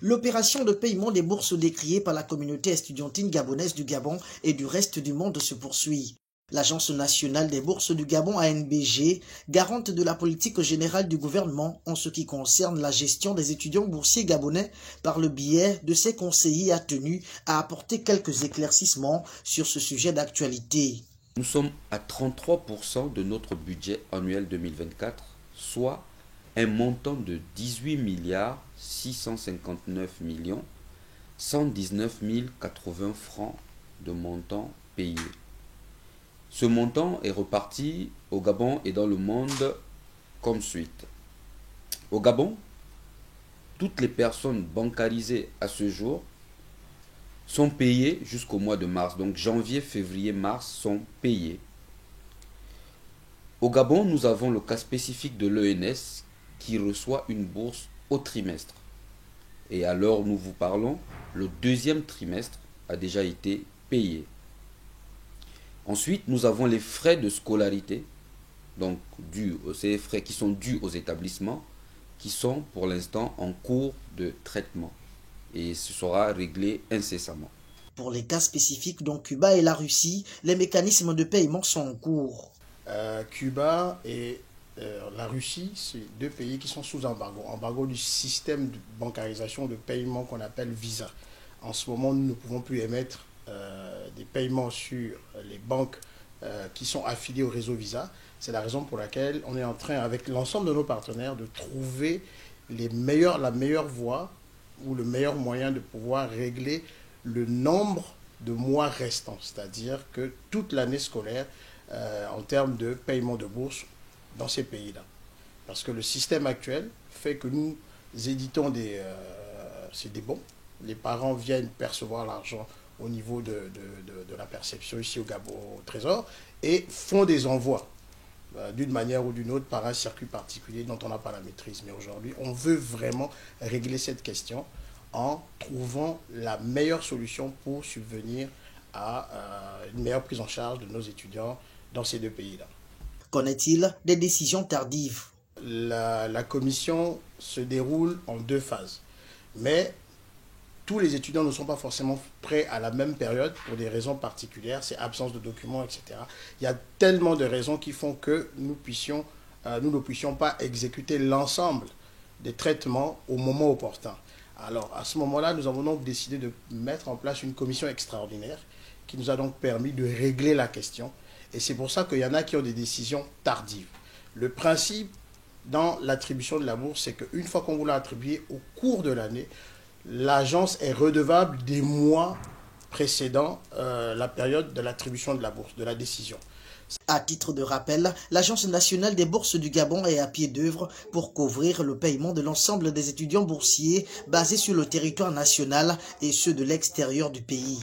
L'opération de paiement des bourses décriée par la communauté estudiantine gabonaise du Gabon et du reste du monde se poursuit. L'Agence nationale des bourses du Gabon ANBG, garante de la politique générale du gouvernement en ce qui concerne la gestion des étudiants boursiers gabonais par le biais de ses conseillers, a tenu à apporter quelques éclaircissements sur ce sujet d'actualité. Nous sommes à 33% de notre budget annuel 2024, soit un montant de 18 milliards 659 millions 119 080 francs de montant payé. Ce montant est reparti au Gabon et dans le monde comme suite. Au Gabon, toutes les personnes bancarisées à ce jour sont payées jusqu'au mois de mars. Donc janvier, février, mars sont payées. Au Gabon, nous avons le cas spécifique de l'ENS qui reçoit une bourse au trimestre. Et à l'heure où nous vous parlons, le deuxième trimestre a déjà été payé. Ensuite, nous avons les frais de scolarité, donc ces frais qui sont dus aux établissements, qui sont pour l'instant en cours de traitement. Et ce sera réglé incessamment. Pour les cas spécifiques dont Cuba et la Russie, les mécanismes de paiement sont en cours. Cuba et la Russie, c'est deux pays qui sont sous embargo. Embargo du système de bancarisation de paiement qu'on appelle Visa. En ce moment, nous ne pouvons plus émettre des paiements sur les banques qui sont affiliées au réseau Visa. C'est la raison pour laquelle on est en train, avec l'ensemble de nos partenaires, de trouver la meilleure voie ou le meilleur moyen de pouvoir régler le nombre de mois restants. C'est-à-dire que toute l'année scolaire, en termes de paiement de bourse dans ces pays-là. Parce que le système actuel fait que nous éditons des bons. Les parents viennent percevoir l'argent au niveau de la perception ici au Gabon, au Trésor, et font des envois d'une manière ou d'une autre par un circuit particulier dont on n'a pas la maîtrise. Mais aujourd'hui, on veut vraiment régler cette question en trouvant la meilleure solution pour subvenir à une meilleure prise en charge de nos étudiants dans ces deux pays-là. Qu'en est-il des décisions tardives? La commission se déroule en deux phases. Mais tous les étudiants ne sont pas forcément prêts à la même période pour des raisons particulières, c'est absence de documents, etc. Il y a tellement de raisons qui font que nous ne puissions pas exécuter l'ensemble des traitements au moment opportun. Alors, à ce moment-là, nous avons donc décidé de mettre en place une commission extraordinaire qui nous a donc permis de régler la question. Et c'est pour ça qu'il y en a qui ont des décisions tardives. Le principe dans l'attribution de la bourse, c'est qu'une fois qu'on vous l'a attribué au cours de l'année, l'agence est redevable des mois précédant la période de l'attribution de la bourse, de la décision. À titre de rappel, l'Agence nationale des bourses du Gabon est à pied d'œuvre pour couvrir le paiement de l'ensemble des étudiants boursiers basés sur le territoire national et ceux de l'extérieur du pays.